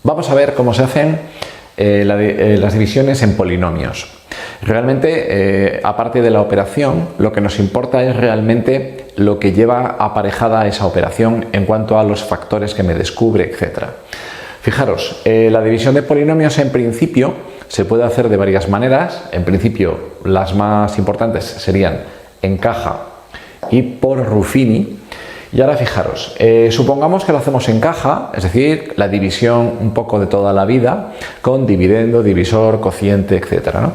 Vamos a ver cómo se hacen las divisiones en polinomios. Realmente, aparte de la operación, lo que nos importa es realmente lo que lleva aparejada esa operación en cuanto a los factores que me descubre, etc. Fijaros, la división de polinomios en principio se puede hacer de varias maneras. En principio, las más importantes serían en caja y por Ruffini. Y ahora fijaros, supongamos que lo hacemos en caja, es decir, la división un poco de toda la vida, con dividendo, divisor, cociente, etc., ¿no?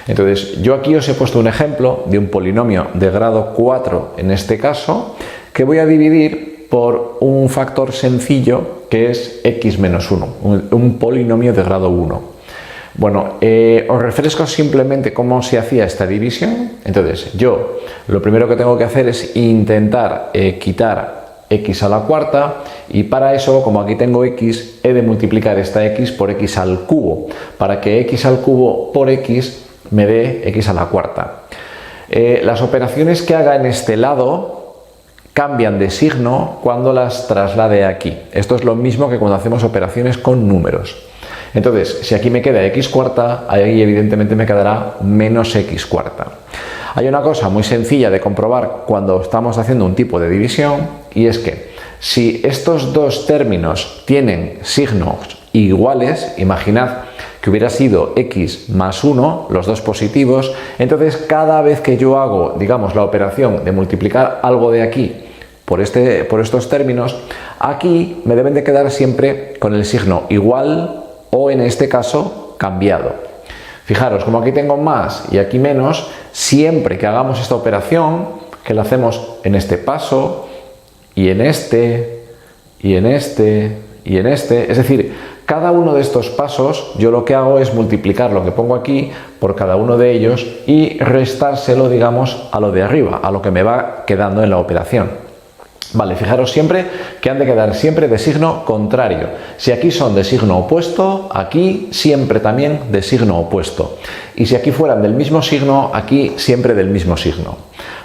Entonces, yo aquí os he puesto un ejemplo de un polinomio de grado 4, en este caso, que voy a dividir por un factor sencillo que es x menos 1, un polinomio de grado 1. Bueno, os refresco simplemente cómo se hacía esta división. Entonces, yo lo primero que tengo que hacer es intentar quitar x a la cuarta, y para eso, como aquí tengo x, he de multiplicar esta x por x al cubo, para que x al cubo por x me dé x a la cuarta. Las operaciones que haga en este lado cambian de signo cuando las traslade aquí. Esto es lo mismo que cuando hacemos operaciones con números. Entonces, si aquí me queda x cuarta, ahí evidentemente me quedará menos x cuarta. Hay una cosa muy sencilla de comprobar cuando estamos haciendo un tipo de división, y es que si estos dos términos tienen signos iguales, imaginad que hubiera sido x más 1, los dos positivos, entonces cada vez que yo hago, digamos, la operación de multiplicar algo de aquí por estos términos, aquí me deben de quedar siempre con el signo igual, o en este caso cambiado. Fijaros, como aquí tengo más y aquí menos, siempre que hagamos esta operación, que la hacemos en este paso, y en este, y en este, y en este, es decir, cada uno de estos pasos yo lo que hago es multiplicar lo que pongo aquí por cada uno de ellos y restárselo, digamos, a lo de arriba, a lo que me va quedando en la operación. Vale, fijaros siempre que han de quedar siempre de signo contrario. Si aquí son de signo opuesto, aquí siempre también de signo opuesto. Y si aquí fueran del mismo signo, aquí siempre del mismo signo.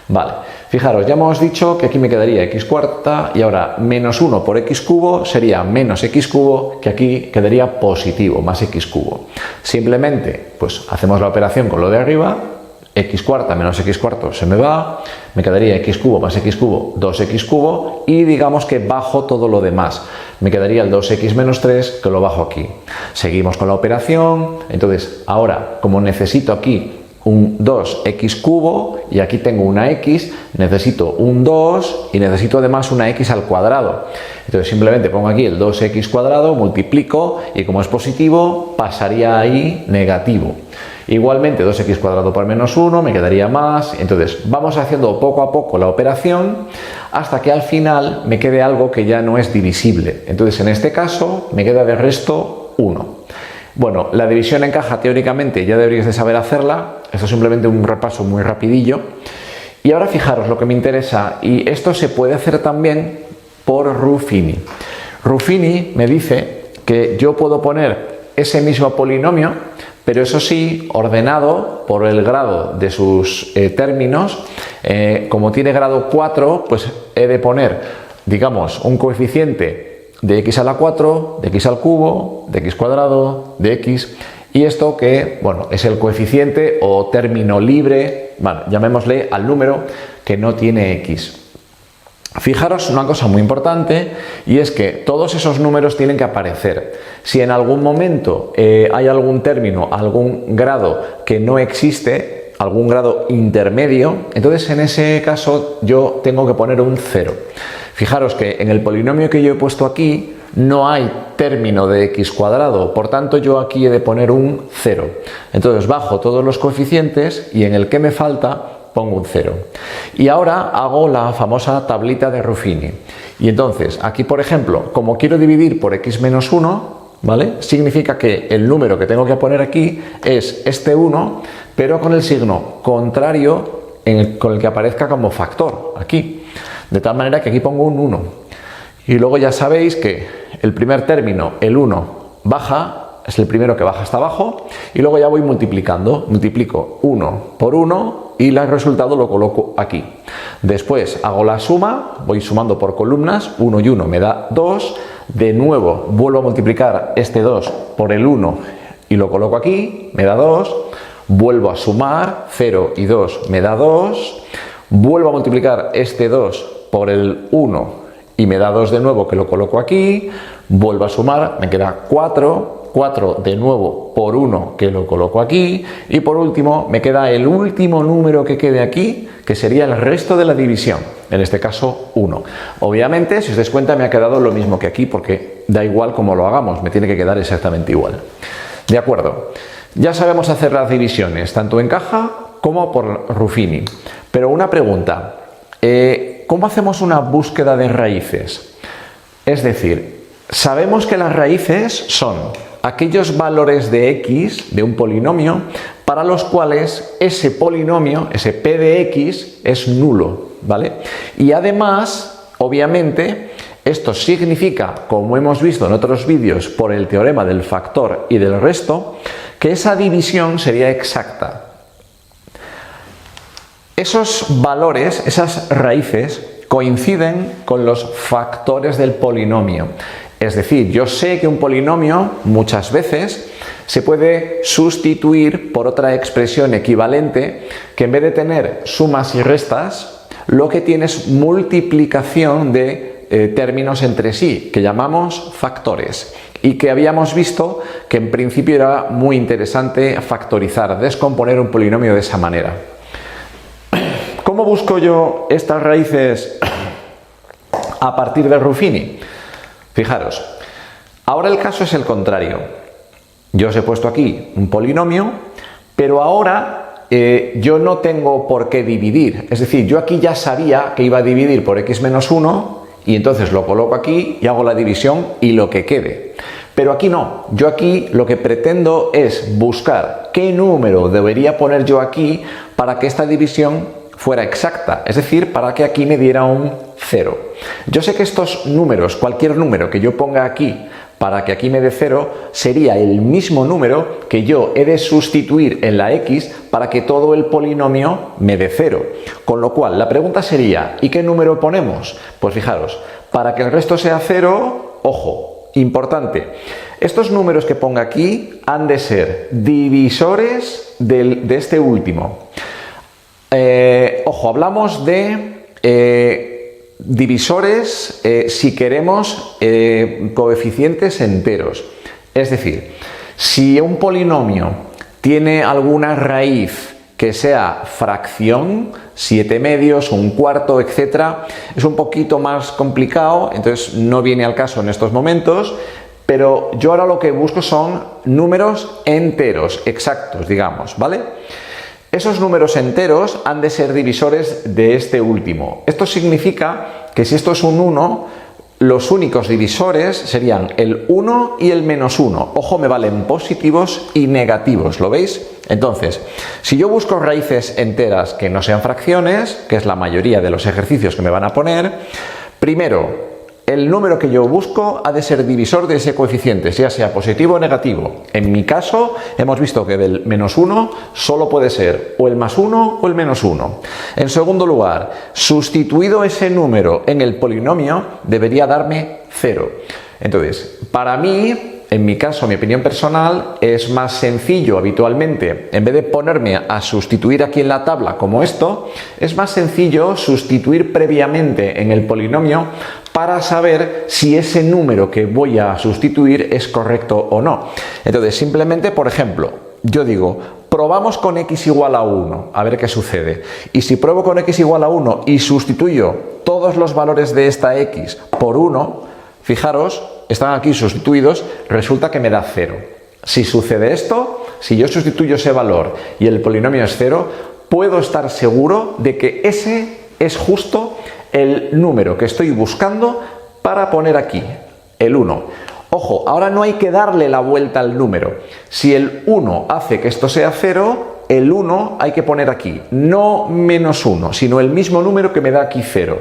Vale, fijaros, ya hemos dicho que aquí me quedaría x cuarta, y ahora menos 1 por x cubo sería menos x cubo, que aquí quedaría positivo, más x cubo. Simplemente, pues hacemos la operación con lo de arriba. X cuarta menos x cuarto se me va, me quedaría x cubo más x cubo, 2x cubo, y digamos que bajo todo lo demás. Me quedaría el 2x menos 3, que lo bajo aquí. Seguimos con la operación. Entonces, ahora, como necesito aquí un 2x cubo, y aquí tengo una x, necesito un 2, y necesito además una x al cuadrado. Entonces, simplemente pongo aquí el 2x cuadrado, multiplico, y como es positivo, pasaría ahí negativo. Igualmente 2x cuadrado por menos 1 me quedaría más. Entonces vamos haciendo poco a poco la operación hasta que al final me quede algo que ya no es divisible. Entonces en este caso me queda de resto 1. Bueno, la división en caja teóricamente ya deberíais de saber hacerla. Esto es simplemente un repaso muy rapidillo. Y ahora fijaros lo que me interesa, y esto se puede hacer también por Ruffini. Ruffini me dice que yo puedo poner ese mismo polinomio, pero eso sí, ordenado por el grado de sus términos. Como tiene grado 4, pues he de poner, digamos, un coeficiente de x a la 4, de x al cubo, de x cuadrado, de x, y esto que, bueno, es el coeficiente o término libre, bueno, llamémosle al número que no tiene x. Fijaros una cosa muy importante, y es que todos esos números tienen que aparecer. Si en algún momento hay algún término, algún grado que no existe, algún grado intermedio, entonces en ese caso yo tengo que poner un 0. Fijaros que en el polinomio que yo he puesto aquí no hay término de x cuadrado, por tanto yo aquí he de poner un 0. Entonces bajo todos los coeficientes y en el que me falta pongo un 0. Y ahora hago la famosa tablita de Ruffini. Y entonces, aquí por ejemplo, como quiero dividir por x menos 1, ¿vale? Significa que el número que tengo que poner aquí es este 1, pero con el signo contrario con el que aparezca como factor, aquí. De tal manera que aquí pongo un 1. Y luego ya sabéis que el primer término, el 1, baja, es el primero que baja hasta abajo, y luego ya voy multiplicando. Multiplico 1 por 1 y el resultado lo coloco aquí. Después hago la suma, voy sumando por columnas, 1 y 1 me da 2, De nuevo, vuelvo a multiplicar este 2 por el 1 y lo coloco aquí, me da 2. Vuelvo a sumar, 0 y 2 me da 2. Vuelvo a multiplicar este 2 por el 1 y me da 2 de nuevo, que lo coloco aquí. Vuelvo a sumar, me queda 4. 4 de nuevo por 1, que lo coloco aquí. Y por último, me queda el último número que quede aquí, que sería el resto de la división. En este caso, 1. Obviamente, si os dais cuenta, me ha quedado lo mismo que aquí, porque da igual cómo lo hagamos, me tiene que quedar exactamente igual. De acuerdo. Ya sabemos hacer las divisiones, tanto en caja como por Ruffini. Pero una pregunta, ¿cómo hacemos una búsqueda de raíces? Es decir, sabemos que las raíces son aquellos valores de x de un polinomio para los cuales ese polinomio, ese p de x, es nulo, ¿vale? Y además, obviamente, esto significa, como hemos visto en otros vídeos por el teorema del factor y del resto, que esa división sería exacta. Esos valores, esas raíces, coinciden con los factores del polinomio. Es decir, yo sé que un polinomio muchas veces se puede sustituir por otra expresión equivalente que en vez de tener sumas y restas, lo que tiene es multiplicación de términos entre sí, que llamamos factores. Y que habíamos visto que en principio era muy interesante factorizar, descomponer un polinomio de esa manera. ¿Cómo busco yo estas raíces a partir de Ruffini? Fijaros, ahora el caso es el contrario. Yo os he puesto aquí un polinomio, pero ahora yo no tengo por qué dividir. Es decir, yo aquí ya sabía que iba a dividir por x menos 1 y entonces lo coloco aquí y hago la división y lo que quede. Pero aquí no. Yo aquí lo que pretendo es buscar qué número debería poner yo aquí para que esta división fuera exacta, es decir, para que aquí me diera un 0. Yo sé que estos números, cualquier número que yo ponga aquí para que aquí me dé 0, sería el mismo número que yo he de sustituir en la x para que todo el polinomio me dé 0. Con lo cual, la pregunta sería, ¿y qué número ponemos? Pues fijaros, para que el resto sea 0, ojo, importante, estos números que ponga aquí han de ser divisores de este último. Ojo, hablamos de divisores si queremos coeficientes enteros. Es decir, si un polinomio tiene alguna raíz que sea fracción, 7 medios, un cuarto, etc., es un poquito más complicado, entonces no viene al caso en estos momentos, pero yo ahora lo que busco son números enteros, exactos, digamos, ¿vale? Esos números enteros han de ser divisores de este último. Esto significa que si esto es un 1, los únicos divisores serían el 1 y el menos 1. Ojo, me valen positivos y negativos, ¿lo veis? Entonces, si yo busco raíces enteras que no sean fracciones, que es la mayoría de los ejercicios que me van a poner, primero, el número que yo busco ha de ser divisor de ese coeficiente, ya sea positivo o negativo. En mi caso, hemos visto que del menos 1 solo puede ser o el más 1 o el menos 1. En segundo lugar, sustituido ese número en el polinomio, debería darme 0. Entonces, para mí, en mi caso, mi opinión personal, es más sencillo habitualmente, en vez de ponerme a sustituir aquí en la tabla como esto, es más sencillo sustituir previamente en el polinomio para saber si ese número que voy a sustituir es correcto o no. Entonces, simplemente, por ejemplo, yo digo, probamos con x igual a 1, a ver qué sucede. Y si pruebo con x igual a 1 y sustituyo todos los valores de esta x por 1, fijaros, están aquí sustituidos, resulta que me da 0. Si sucede esto, si yo sustituyo ese valor y el polinomio es 0, puedo estar seguro de que ese es justo el número que estoy buscando para poner aquí, el 1. Ojo, ahora no hay que darle la vuelta al número. Si el 1 hace que esto sea 0, el 1 hay que poner aquí, no menos 1, sino el mismo número que me da aquí 0.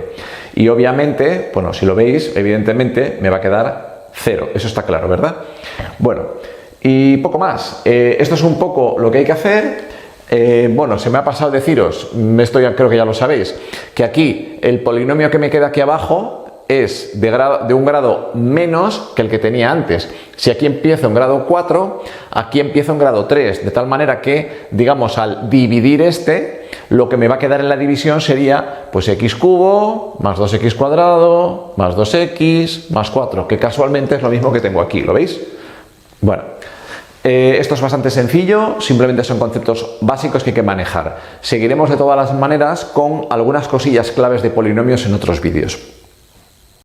Y obviamente, bueno, si lo veis, evidentemente me va a quedar 0. Eso está claro, ¿verdad? Bueno, y poco más. Esto es un poco lo que hay que hacer. Bueno, se me ha pasado deciros, esto ya creo que ya lo sabéis, que aquí el polinomio que me queda aquí abajo es de un grado menos que el que tenía antes. Si aquí empiezo en grado 4, aquí empiezo en grado 3, de tal manera que, digamos, al dividir lo que me va a quedar en la división sería pues x cubo más 2x cuadrado más 2x más 4, que casualmente es lo mismo que tengo aquí, ¿lo veis? Bueno, esto es bastante sencillo, simplemente son conceptos básicos que hay que manejar. Seguiremos de todas las maneras con algunas cosillas claves de polinomios en otros vídeos.